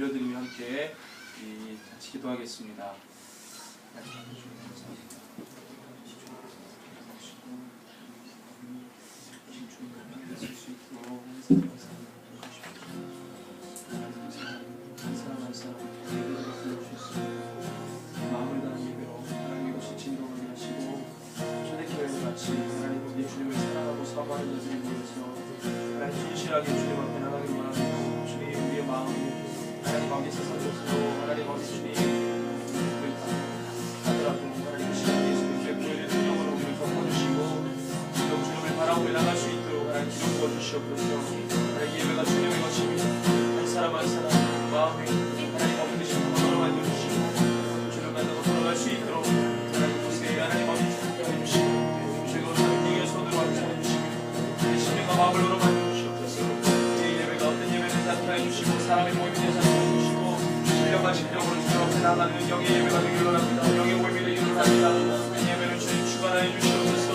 올려드리며 함께 같이 기도하겠습니다. 주님을 사랑하고 사모하는 자들이 모여서 하나님 진실하게 주님 앞에 나가기를 원합니다. 주님 우리의 마음이 하나님 앞에 세상에서도 하나님 앞에 주님 하늘 앞에 하나님 시간 예수님께 보여드리는 능력으로 우리를 덮어주시고 지금 주님을 바라보며 나갈 수 있도록 하나님 기름 부어주시옵소서. 하나님 예배가 주님의 것입니다. 한 사람 한 사람 마음에 하나님 앞에 계신 분으로 만들어주시고 주를 만나고 돌아갈 수 있도록 하나님 곳에 하나님 앞에 주님께 해주시고 마음을 열어 만들어주시옵소서. 이 예배가 어떤 예배를 나타내 주시고 사람의 모임에 대해서 주시고 신령과 진정으로 주님 앞에 나가는 영의 예배가 되기를 원합니다. 영의 모임이 되기를 원합니다. 이 예배를 주님 주관하여 주시옵소서.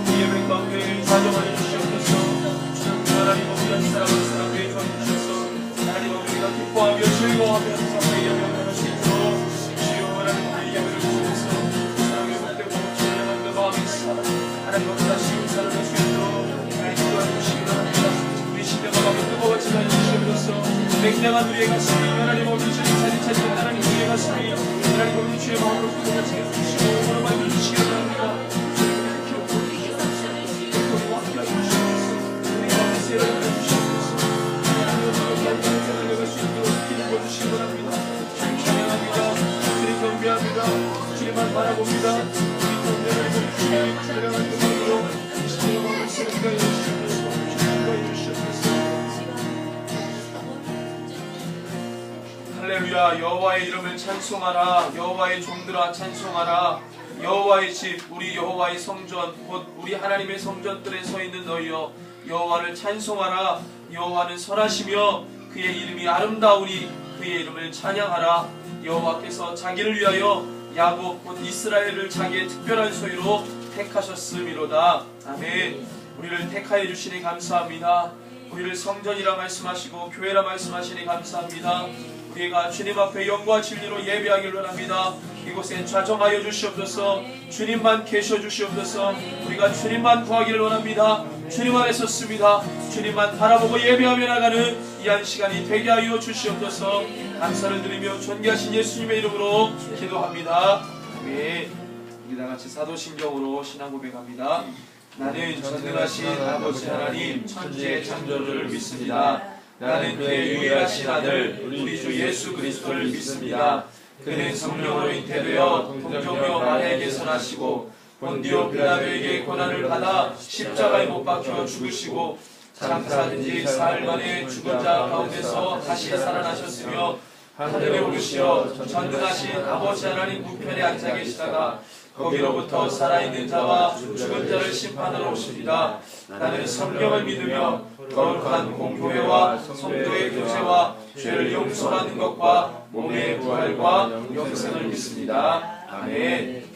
이 예배 가운데 좌정하여 주시옵소서. 주님 하나님 우리 한 사람 한 사람 되게 도와주셔서 하나님 우리가 기뻐하며 즐거워하며 항상 예배를 할 수 있도록 주여 하나님 우리의 예배를 주셔서 사랑의 복되고 신령한 그 마음이 있어 하나님 우리가 시운사를 할 수 있도록 우리 시대가 너무 뜨거워지만 주시옵소서. 맹랑한 우리의 가슴이 하나님 어디 주님 사진 찾는 하나님 우리의 가슴이 하나님 어디 주의 마음으로 구원하시게 해주시고 오늘 만들어 주시기 바랍니다. 주님과 함께 하시옵소서. 우리 가운데 세례를 해주시옵소서. 하나님 어디 내려갈 수 있도록 기름 부어주시기 바랍니다. 주님 찬양합니다. 주님 경배합니다. 주님만 바라봅니다. 우리 경배를 해주시고 찬양한 그 마음으로 이 시대의 마음을 쓰니까 해주시옵소서. 할렐루야. 여호와의 이름을 찬송하라. 여호와의 종들아 찬송하라. 여호와의 집 우리 여호와의 성전 곧 우리 하나님의 성전들에 서 있는 너희여 여호와를 찬송하라. 여호와는 선하시며 그의 이름이 아름다우니 그의 이름을 찬양하라. 여호와께서 자기를 위하여 야곱 곧 이스라엘을 자기의 특별한 소유로 택하셨음이로다. 아멘. 우리를 택하여 주시니 감사합니다. 우리를 성전이라 말씀하시고 교회라 말씀하시니 감사합니다. 우리가 주님 앞에 영과 진리로 예배하기를 원합니다. 이곳에 좌정하여 주시옵소서. 주님만 계셔 주시옵소서. 우리가 주님만 구하기를 원합니다. 주님 안에 섰습니다. 주님만 바라보고 예배하며 나가는 이 한 시간이 되게 하여 주시옵소서. 감사를 드리며 존귀하신 예수님의 이름으로 기도합니다. 아멘. 우리 다같이 사도신경으로 신앙 고백합니다. 나는 전능하신 아버지 하나님 천지의 창조주를 믿습니다. 나는 그의 유일하신 아들 우리 주 예수 그리스도를 믿습니다. 그는 성령으로 잉태되어 동정녀 마리아에게 선하시고 본디오 빌라도에게 고난을 받아 십자가에 못 박혀 죽으시고 장사한 지 사흘 만에 죽은 자 가운데서 다시 살아나셨으며 하늘에 오르시어 전능하신 아버지 하나님 우편에 앉아 계시다가 거기로부터 살아있는 자와 죽은 자를 심판하러 오십니다. 나는 성령을 믿으며 거룩한 공교회와 성도의 교제와 죄를 용서하는 것과 몸의 부활과 영생을 믿습니다. 아멘.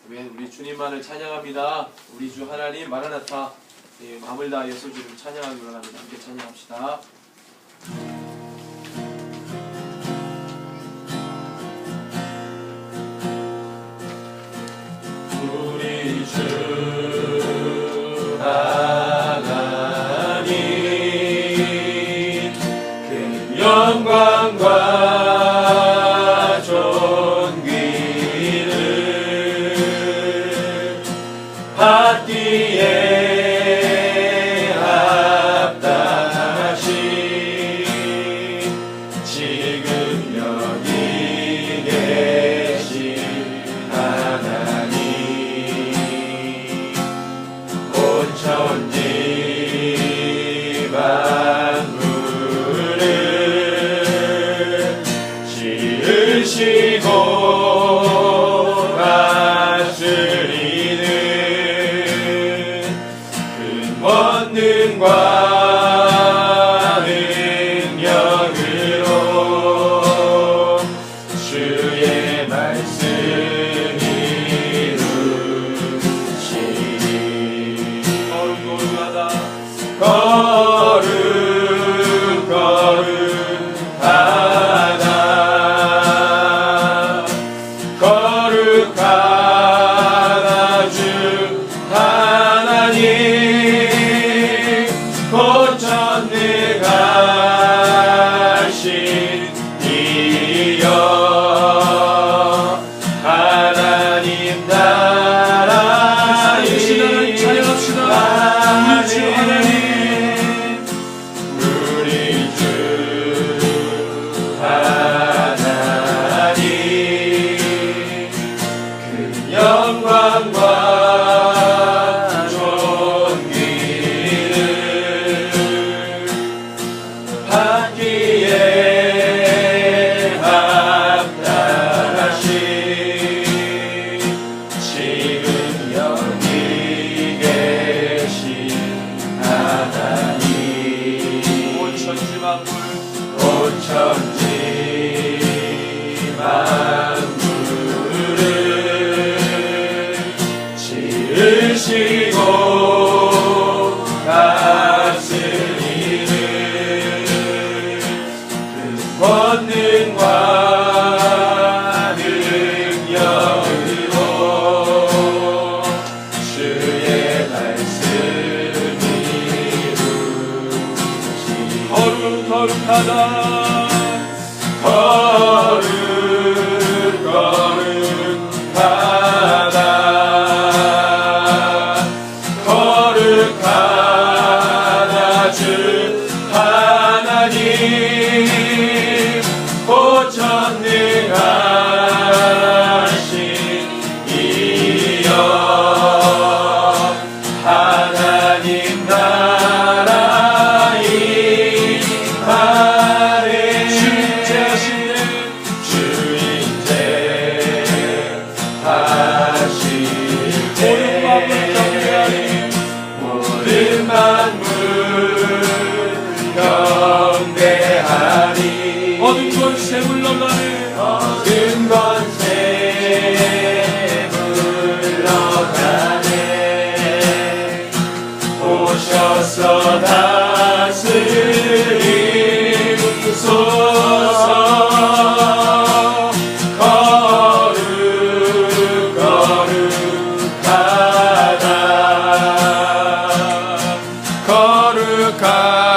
우리 주님만을 찬양합니다. 우리 주 하나님 마라나타. 마음을 다하여서 주님 찬양하기로 합니다. 함께 찬양합시다. 우리 주 하나님 그 영광과 존귀를 받기에 합당하신 지금 여기 계신 하나님 천지 만물을 지으시고 다스리는 그 권능과 능력으로 주의 말씀이 거룩 거룩하다 이여 하나님 나라의 찬양합시다. 우리 주 하나님, 우리 주 하나님 그 영광과 존귀를 받기에 합당하신 지금 여기 계신 하나님 온 천지 만물, 온 천지 만물을 지으시고 다스리는 그 권능과 능력으로 주의 말씀이 이루어지니 거룩하다. 거룩하다 거룩하다 주 하나님 오천능하신 이여 하나님 나라의 아래 주인재하시네. 주인재하실 때 모든 만물 경배하리 얻은 권세 물러가네. 얻은 권세 물러가네 오셔서 다스리소서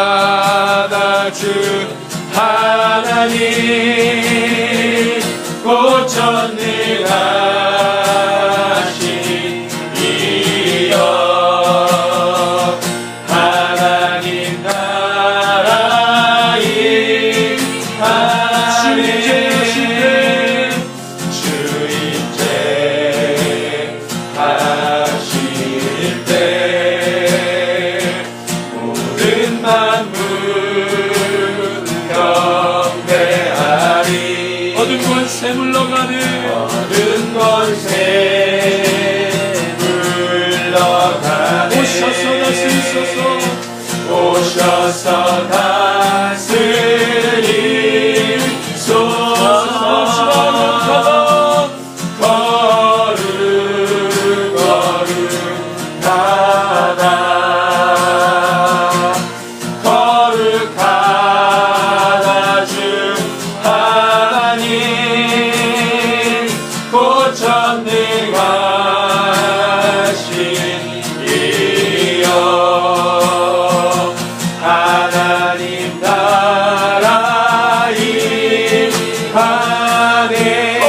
거룩하다 주 하나님 오천능하신 이여 하나님 나라의 아래 주인재하실 때 모든 만물 경배하리 얻은 권세 물러가네. 얻은 권세 물러가네 오셔서 다스리소서. 오셔서 다스리소서 거룩하다 주 하나님 고천능하신 이여 하나님 나라의 안에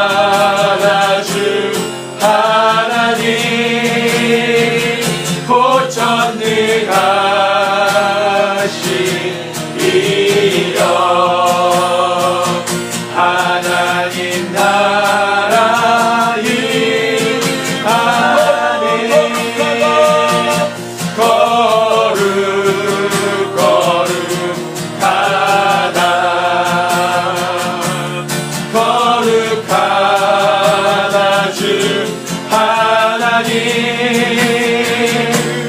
거룩하다 주 하나님 고천능하신 이여 하나님 나라의 안에 거룩하다 주 하나님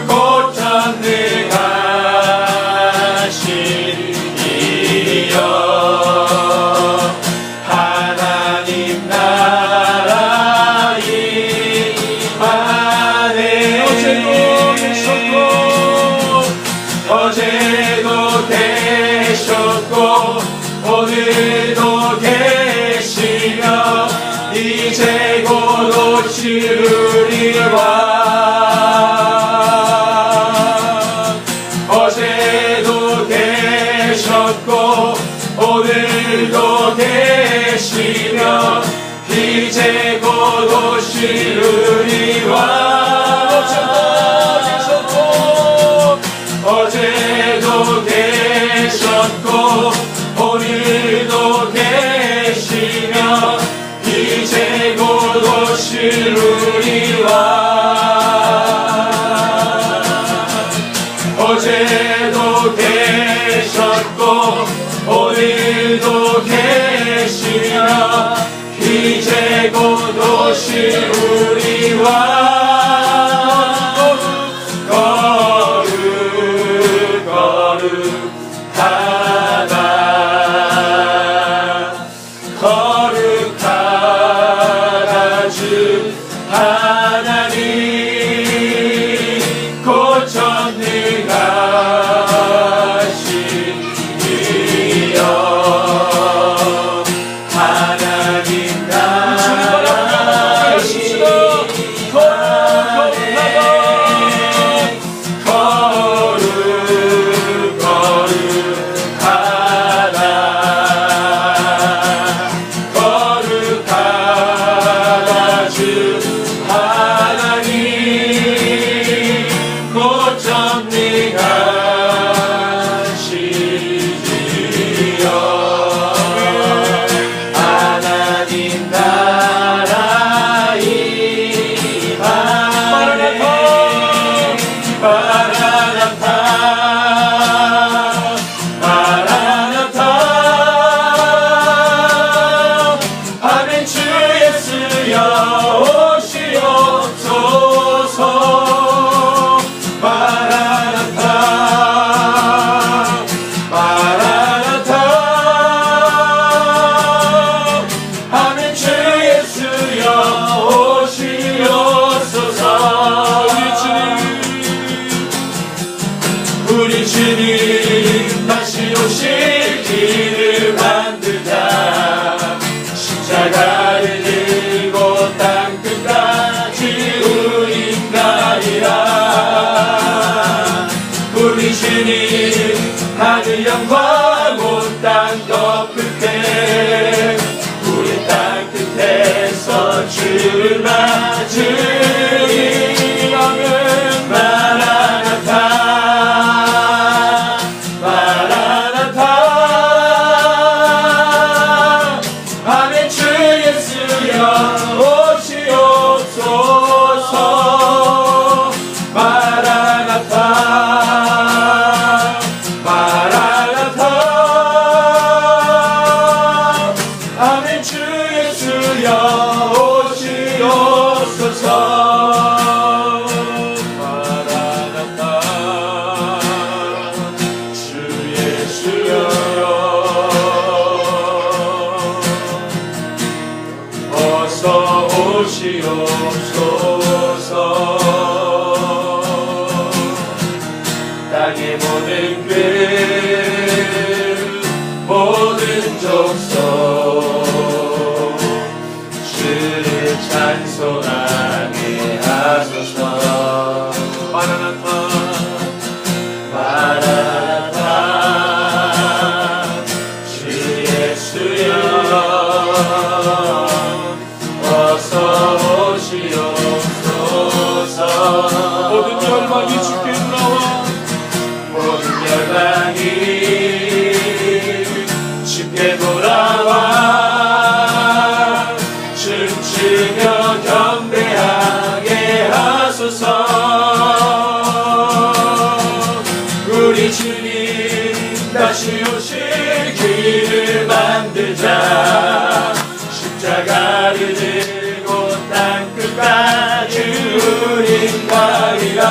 고천능하신 이여 하나님 나라의 안에 어제도 계셨고 오늘도 계시며 이제 곧 오시리와 어제도 계셨고 오늘도 계시며 이제 곧 오시리와 어제도 계셨고 오늘도 계시며 이제 곧 오시리와 어제도 계셨고 오늘도 계시며 이제 곧 오시리와 거룩하다 주 하나님 곧 전능하신 이여 하나님 나라의 거룩하다 주 하나님 곧 전능하시리여 하나님 나라 임하네 마라나타 마라나타 아멘 주 예수여 오시옵소서 마라나타 마라나타 아멘 주 예수여 오시옵소서 우리 주님 다시 오실 길을 만들자 십자가를 들고 땅끝까지 우린 가리라 우리 주님 하늘 영광 온 땅 덮을 때 우리 땅 끝에서 주를 맞으리 아멘 마라나타 마라나타 아멘 주 예수여 오시옵소서 마라나타 마라나타 아멘 주 예수여 오시옵소서 마라나타 주 예수여 어서 오시옵소서 땅의 모든 끝 모든 족속 주를 찬송하게 하소서 마라나타 마라나타 주 예수여 어서 오시옵소서 모든 열방이 주께 돌아와 모든 열방이 주께 돌아와 춤추며 경배하게 하소서 우리 주님 다시 오실 길을 만들자 십자가를 들고 땅끝까지 우린 가리라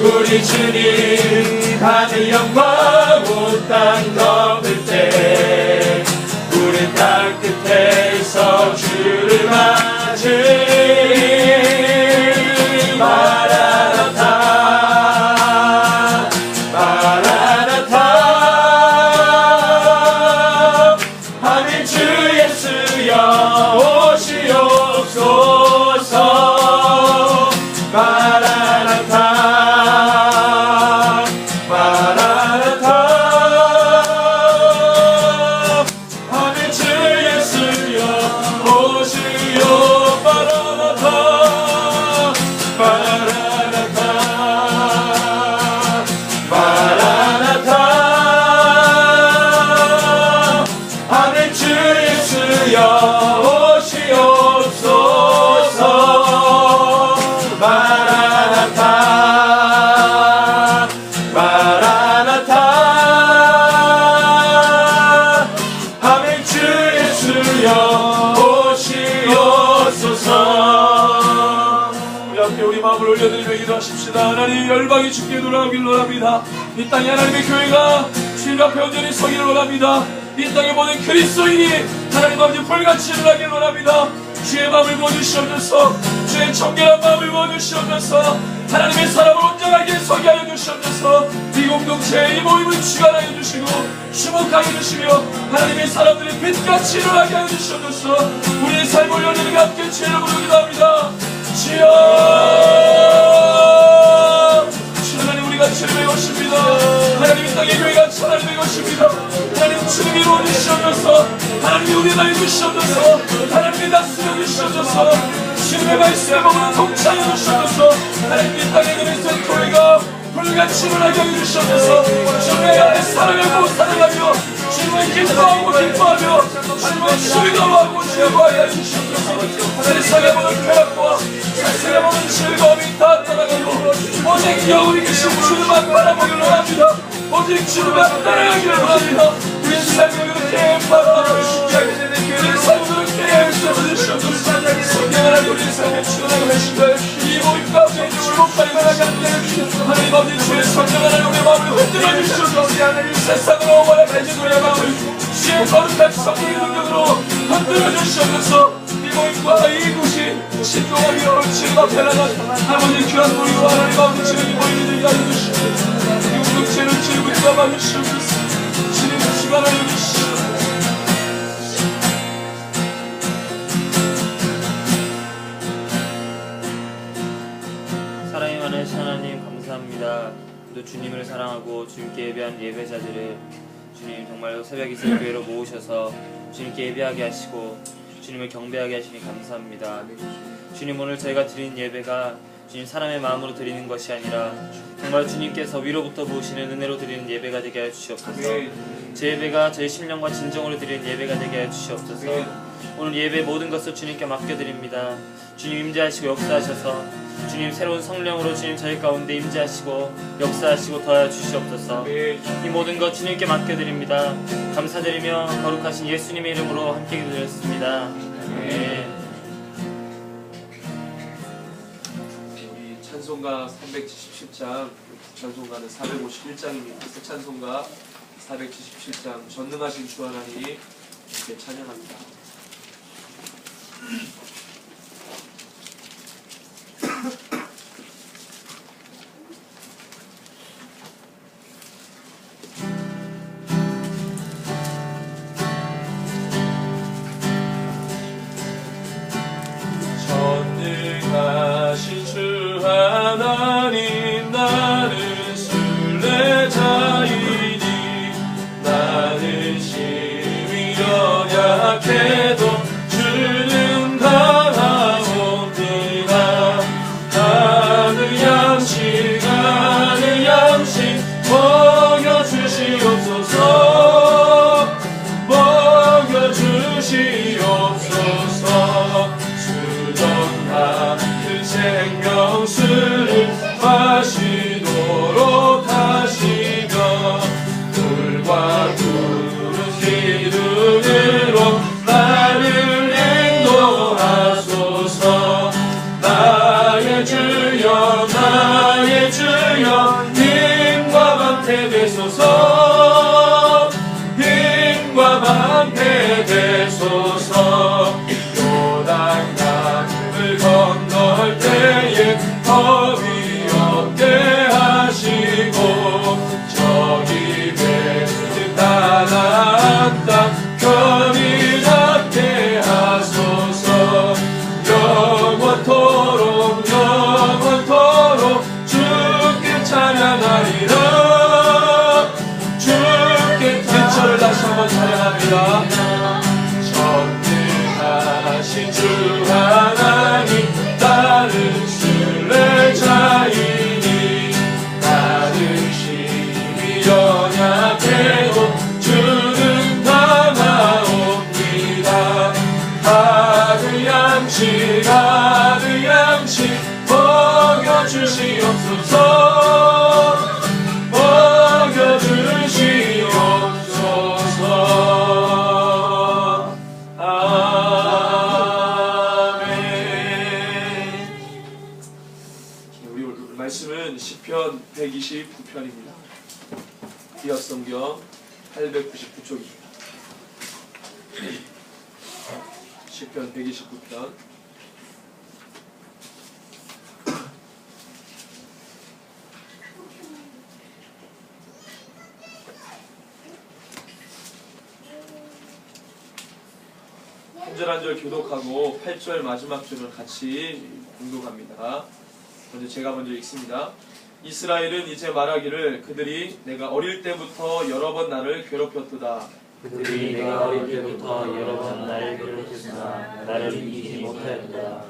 우리 주님 하늘 영광 온 땅 덮을 때 우린 땅 끝에서 주를 맞으리 마라나타 마라나타 아멘 주 예수여 오시오 마음을 올려드리며 기도하십시다. 하나님 열방이 주께 돌아오길 원합니다. 이 땅에 하나님의 교회가 주님 앞에 온전히 서기를 원합니다. 이 땅의 모든 그리스도인이 하나님 아버지 불같이 일어나길 원합니다. 주의 마음을 부어주시옵소서. 주의 청결한 마음을 부어주시옵소서. 하나님의 사람을 온전하게 서게 하여 주시옵소서. 이 공동체 이 모임을 주관하여 주시고 주목하여 주시며 하나님의 사람들이 빛같이 일어나게 하여 주시옵소서. 우리의 삶을 열리는 함께 주의 이름으로 기도합니다. 주여, 하나님 우리가 주님의 것입니다. 하나님 이 땅의 교회가 하나님의 것입니다. 하나님 주님이 이루어주시옵소서. 하나님이 우리가 해주시옵소서. 하나님이 다스려 주시옵소서. 주님의 말씀에 머무는 동참해 주시옵소서. 하나님 이 땅에 그리스도의 교회가 불같이 일어나게 해주시옵소서. 주님의 안에 사랑하고 사랑하며 주님을 기뻐하고 기뻐하며 주님을 즐거워하고 즐거워하게 해주시옵소서. 세상에 모든 쾌락과 세상에 모든 즐거움이 다 떠나가고 오직 영원히 계신 주님만 바라보기를 원합니다. 오직 주님만 따라가기를 원합니다. 우리 삶을 그렇게 바라보시고 우리 삶을 그렇게 주시옵소서. 성경을 우리 삶에 출연하고 계신들 이 모임 가운데 주목하여 나가게 하옵소서. 하나님 아버지 주의 성령 하나님 우리의 마음을 흔들어 주시옵소서. 세상으로 원하는 우리의 마음을 주의 거룩한 성령의 능력으로 흔들어 주시옵소서. 이 모임과 이곳이 신동하며 주님 앞에 나간 아버지 귀한 우리와 하나님 아버지 주님이 모임이 되게 하여 주시옵소서. 이 공동체를 주님을 잡아 주시옵소서. 주님을 주관하여 주시옵소서. 사랑이 많으신 하나님 감사합니다. 또 주님을 사랑하고 주님께 예배한 예배자들을 주님 정말 새벽 이슬 교회로 모으셔서 주님께 예배하게 하시고 주님을 경배하게 하시니 감사합니다. 주님 오늘 저희가 드린 예배가 주님 사람의 마음으로 드리는 것이 아니라 정말 주님께서 위로부터 부으시는 은혜로 드리는 예배가 되게 하여 주시옵소서. 제 예배가 저희 심령과 진정으로 드리는 예배가 되게 하여 주시옵소서. 오늘 예배 모든 것을 주님께 맡겨드립니다. 주님 임재하시고 역사하셔서 주님 새로운 성령으로 주님 저희 가운데 임재하시고 역사하시고 더하여 주시옵소서. 이 모든 것 주님께 맡겨드립니다. 감사드리며 거룩하신 예수님의 이름으로 함께 기도드렸습니다. 우리 찬송가 377장 찬송가는 451장입니다. 그 찬송가 477장 전능하신 주 하나님 이렇게 찬양합니다. 전능하신 주 하나님 나는 순례자이니 나는 심히 연약해도 주는 다하옵니다. 하늘 양식 먹여주시옵소서. 먹여주시옵소서. 수정하는 생명수를 마시도록 하시며 물과 푸른 기둥으로 나를 인도하소서. 나의 주여 나의 주여 힘과 방패 되소서. 힘과 방패 되소서. 요단 강을 건널 때에 겁이 없게 하시고 저기 뱉는 가나안 땅 편히 잡게 하소서. 영원토록 주께 찬양하리라. 주께 기초를 다시 한번 찬양합니다. 전능하신 주 하나님 나는 순례자이니 나는 심히 연약해도 주는 다나옵니다. 하늘 양식 먹여주시옵소서. 먹여주시옵소서. 아멘. 말씀은 시편 129편입니다. 기억성경 899쪽입니다. 시편 129편. 한 절 한 절 교독하고 8절 마지막 줄을 같이 공독합니다. 제가 먼저 읽습니다. 이스라엘은 이제 말하기를 그들이 내가 어릴 때부터 여러 번 나를 괴롭혔도다. 그들이 내가 어릴 때부터 여러 번 나를 괴롭혔으나 나를 이기지 못하였도다.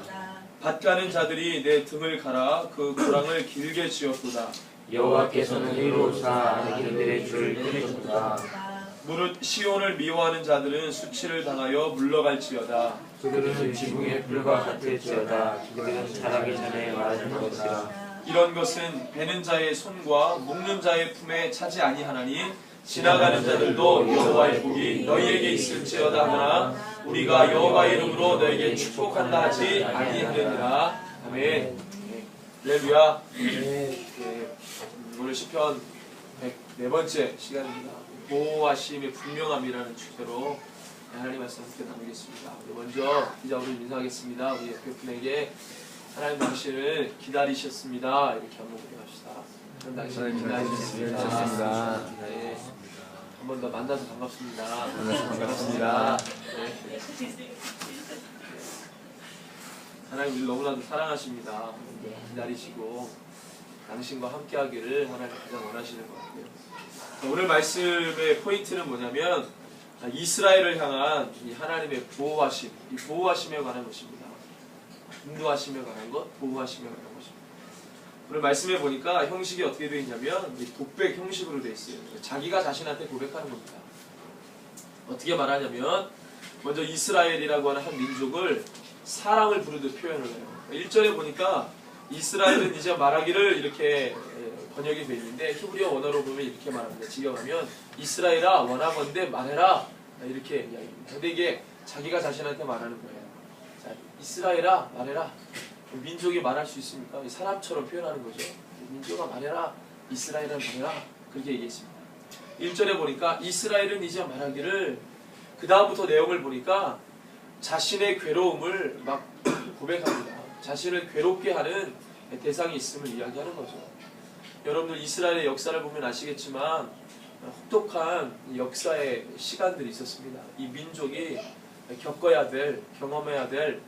밭 가는 자들이 내 등을 갈아 그 고랑을 길게 지었도다. 여호와께서는 의로우사 그들의 줄을 끊으셨도다. 무릇 시온을 미워하는 자들은 수치를 당하여 물러갈지어다. 그들은 지붕의 불과 같을지어다. 그들은 자라기 전에 말하는 것이라. 이런 것은 베는 자의 손과 묶는 자의 품에 차지 아니하나니 지나가는 자들도 여호와의 복이 너희에게 있을지어다 하나 우리가 여호와의 이름으로 너에게 축복한다 하지 아니하느니라. 아멘. 할렐루야. 오늘 시편 104번째 시간입니다. 보호하심의 분명함이라는 주제로 하나님 말씀 함께 나누겠습니다. 먼저 기자분을 인사하겠습니다. 우리 옆에 분에게 하나님 당신을 기다리셨습니다. 이렇게 한번 고백합시다. 하나님 당신을 기다리셨습니다. 네. 한 번 더 만나서 반갑습니다. 반갑습니다. 네. 하나님 우리 너무나도 사랑하십니다. 기다리시고 당신과 함께하기를 하나님 가장 원하시는 것 같아요. 오늘 말씀의 포인트는 뭐냐면 이스라엘을 향한 이 하나님의 보호하심, 이 보호하심에 관한 것입니다. 인도하심에 관한 것, 보호하심에 관한 것입니다. 오늘 말씀해 보니까 형식이 어떻게 되어 있냐면 독백 형식으로 되어 있어요. 자기가 자신한테 고백하는 겁니다. 어떻게 말하냐면 먼저 이스라엘이라고 하는 한 민족을 사랑을 부르듯 표현을 해요. 1절에 보니까 이스라엘은 이제 말하기를 이렇게 번역이 되어 있는데 히브리어 원어로 보면 이렇게 말합니다. 직역하면 이스라엘아 원하건대 말해라 이렇게 이야기합니다. 근데 이게 자기가 자신한테 말하는 거예요. 자, 이스라엘아 말해라. 민족이 말할 수 있습니까? 사람처럼 표현하는 거죠. 민족아 말해라. 이스라엘아 말해라. 그렇게 얘기했습니다. 1절에 보니까 이스라엘은 이제 말하기를 그 다음부터 내용을 보니까 자신의 괴로움을 막 고백합니다. 자신을 괴롭게 하는 대상이 있음을 이야기하는 거죠. 여러분들 이스라엘의 역사를 보면 아시겠지만 혹독한 역사의 시간들이 있었습니다. 이 민족이 겪어야 될, 경험해야 될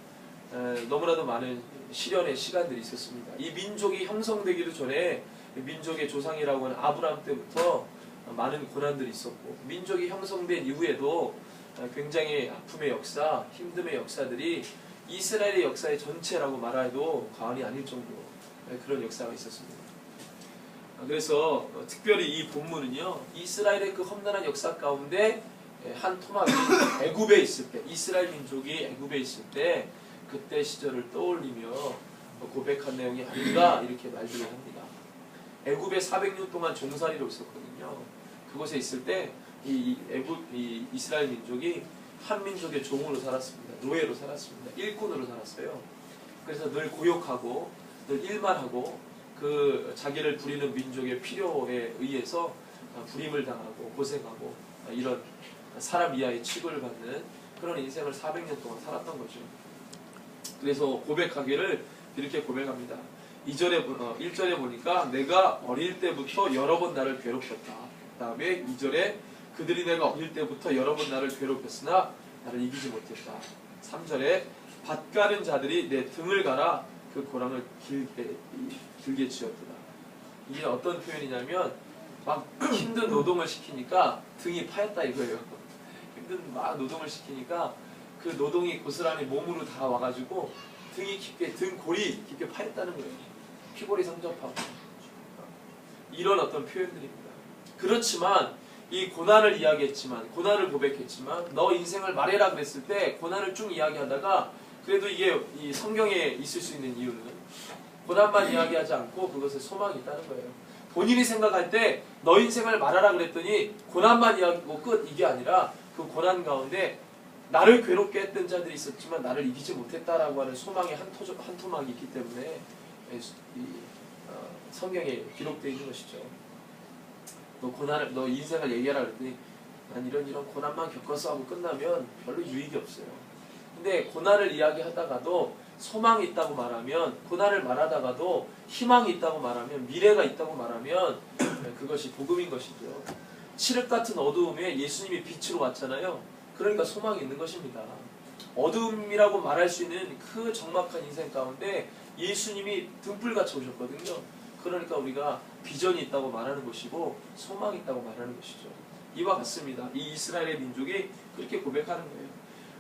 너무나도 많은 시련의 시간들이 있었습니다. 이 민족이 형성되기도 전에 민족의 조상이라고 하는 아브라함 때부터 많은 고난들이 있었고 민족이 형성된 이후에도 굉장히 아픔의 역사, 힘듦의 역사들이 이스라엘의 역사의 전체라고 말해도 과언이 아닐 정도로 그런 역사가 있었습니다. 그래서 특별히 이 본문은요, 이스라엘의 그 험난한 역사 가운데 한 토막이 애굽에 있을 때, 이스라엘 민족이 애굽에 있을 때 그때 시절을 떠올리며 고백한 내용이 아닌가 이렇게 말들을 합니다. 애굽에 400년 동안 종살이로 있었거든요. 그곳에 있을 때 이 이스라엘 민족이 한 민족의 종으로 살았습니다. 노예로 살았습니다. 일꾼으로 살았어요. 그래서 늘 고욕하고 늘 일만 하고 그 자기를 부리는 민족의 필요에 의해서 부림을 당하고 고생하고 이런 사람 이하의 취급을 받는 그런 인생을 400년 동안 살았던 거죠. 그래서 고백하기를 이렇게 고백합니다. 1절에 보니까 내가 어릴 때부터 여러 번 나를 괴롭혔다. 그 다음에 2절에 그들이 내가 어릴 때부터 여러 번 나를 괴롭혔으나 나를 이기지 못했다. 3절에 밭 가는 자들이 내 등을 갈아 그 고랑을 길게 지었더라. 이게 어떤 표현이냐면 막 힘든 노동을 시키니까 등이 파였다 이거예요. 힘든 막 노동을 시키니까 그 노동이 고스란히 몸으로 다 와가지고 등이 깊게 등골이 깊게 파였다는 거예요. 피골이 성접하고 이런 어떤 표현들입니다. 그렇지만 이 고난을 이야기했지만 고난을 고백했지만 너 인생을 말해라 그랬을 때 고난을 쭉 이야기하다가 그래도 이게 이 성경에 있을 수 있는 이유는 고난만 이야기하지 않고 그것에 소망이 있다는 거예요. 본인이 생각할 때 너 인생을 말하라 그랬더니 고난만 이야기하고 끝 이게 아니라 그 고난 가운데 나를 괴롭게 했던 자들이 있었지만 나를 이기지 못했다라고 하는 소망의 한 토막이 있기 때문에 성경에 기록되어 있는 것이죠. 너 인생을 얘기하라 그랬더니 난 이런 고난만 겪어서 하고 끝나면 별로 유익이 없어요. 근데 고난을 이야기하다가도 소망이 있다고 말하면, 고난을 말하다가도 희망이 있다고 말하면, 미래가 있다고 말하면 그것이 복음인 것이죠. 칠흑 같은 어두움에 예수님이 빛으로 왔잖아요. 그러니까 소망이 있는 것입니다. 어둠이라고 말할 수 있는 그 적막한 인생 가운데 예수님이 등불같이 오셨거든요. 그러니까 우리가 비전이 있다고 말하는 것이고 소망이 있다고 말하는 것이죠. 이와 같습니다. 이 이스라엘의 민족이 그렇게 고백하는 거예요.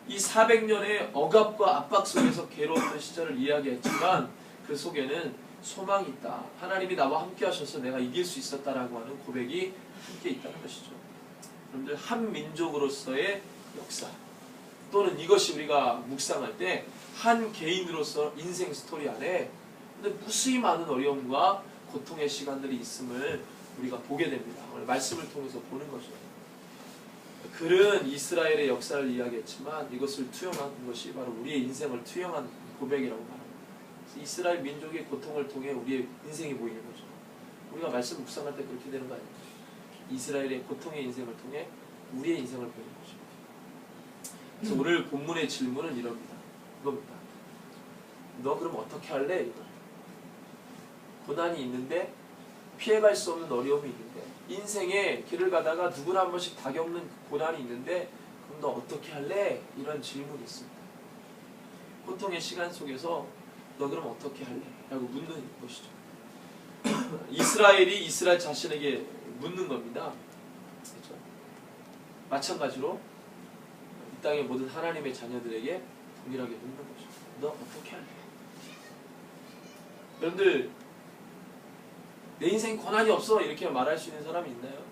이 400년의 억압과 압박 속에서 괴로웠던 시절을 이야기했지만 그 속에는 소망이 있다. 하나님이 나와 함께 하셔서 내가 이길 수 있었다라고 하는 고백이 함께 있다는 것이죠. 여러분들, 한 민족으로서의 역사, 또는 이것이 우리가 묵상할 때 한 개인으로서 인생 스토리 안에 무수히 많은 어려움과 고통의 시간들이 있음을 우리가 보게 됩니다. 오늘 말씀을 통해서 보는 거죠. 글은 이스라엘의 역사를 이야기했지만 이것을 투영한 것이 바로 우리의 인생을 투영한 고백이라고 말합니다. 이스라엘 민족의 고통을 통해 우리의 인생이 보이는 거죠. 우리가 말씀 묵상할 때 그렇게 되는 거 아닙니까? 이스라엘의 고통의 인생을 통해 우리의 인생을 보이는 거죠. 그래서 오늘 본문의 질문은 이겁니다. 너 그럼 어떻게 할래? 이거. 고난이 있는데, 피해갈 수 없는 어려움이 있는데, 인생의 길을 가다가 누구나 한 번씩 다 겪는 고난이 있는데, 그럼 너 어떻게 할래? 이런 질문이 있습니다. 고통의 시간 속에서 너 그럼 어떻게 할래? 라고 묻는 것이죠. 이스라엘이 이스라엘 자신에게 묻는 겁니다. 그렇죠? 마찬가지로 이 땅의 모든 하나님의 자녀들에게 동일하게 묻는 거죠. 너 어떻게 할래? 여러분들, 내 인생 고난이 없어 이렇게 말할 수 있는 사람이 있나요?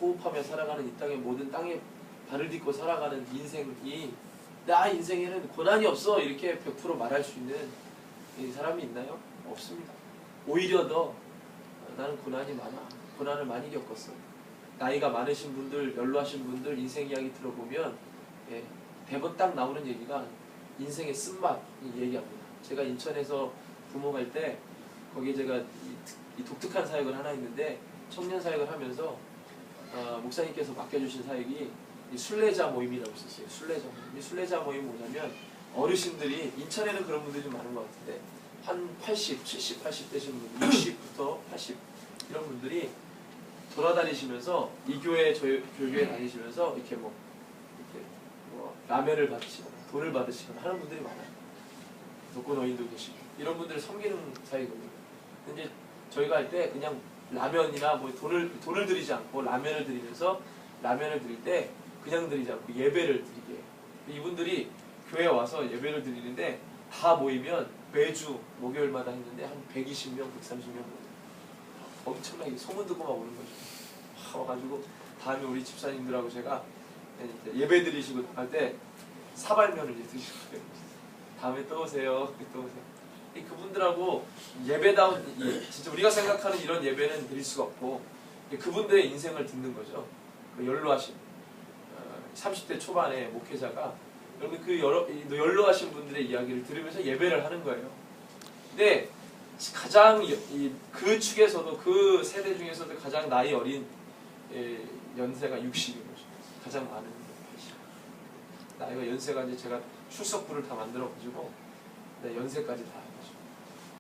호흡하며 살아가는 이 땅의 모든 땅에 발을 딛고 살아가는 인생이, 나 인생에는 고난이 없어 이렇게 100% 말할 수 있는 사람이 있나요? 없습니다. 오히려 더 나는 고난이 많아. 고난을 많이 겪었어. 나이가 많으신 분들, 연로하신 분들 인생 이야기 들어보면 대본 딱 나오는 얘기가 인생의 쓴맛 얘기합니다. 제가 인천에서 부모 갈 때 거기에 제가 이 독특한 사역을 하나 있는데, 청년 사역을 하면서 목사님께서 맡겨주신 사역이 이 순례자 모임이라고 있었어요. 순례자 모임. 이 순례자 모임이 뭐냐면, 어르신들이, 인천에는 그런 분들이 좀 많은 것 같은데 한 80, 70, 80 되신 분, 60부터 80 이런 분들이 돌아다니시면서 이 교회 저 교회 다니시면서 이렇게 뭐 라면을 받으시거나 돈을 받으시거나 하는 분들이 많아요. 독거노인도 계시고 이런 분들을 섬기는 사이거든요. 근데 저희가 할 때 그냥 라면이나 뭐 돈을 드리지 않고 라면을 드리면서, 라면을 드릴 때 그냥 드리지 않고 예배를 드리게 해요. 이분들이 교회에 와서 예배를 드리는데 다 모이면 매주 목요일마다 했는데 한 120명, 130명 엄청나게 소문 듣고 막 오는 거죠. 와가지고 다음에 우리 집사님들하고 제가 예배 드리시고 할 때 사발면을 이제 드시고 그래요. 다음에 또 오세요. 또 오세요. 그분들하고 예배다운, 진짜 우리가 생각하는 이런 예배는 드릴 수가 없고, 그분들의 인생을 듣는 거죠. 그 연로하신 30대 초반의 목회자가 여러분 그 연로하신 분들의 이야기를 들으면서 예배를 하는 거예요. 근데 가장 그 축에서도, 그 세대 중에서도 가장 나이 어린 연세가 60인 거죠. 가장 많은 80. 나이가 연세가 이제 제가 출석부를 다 만들어가지고 연세까지 다 해가지고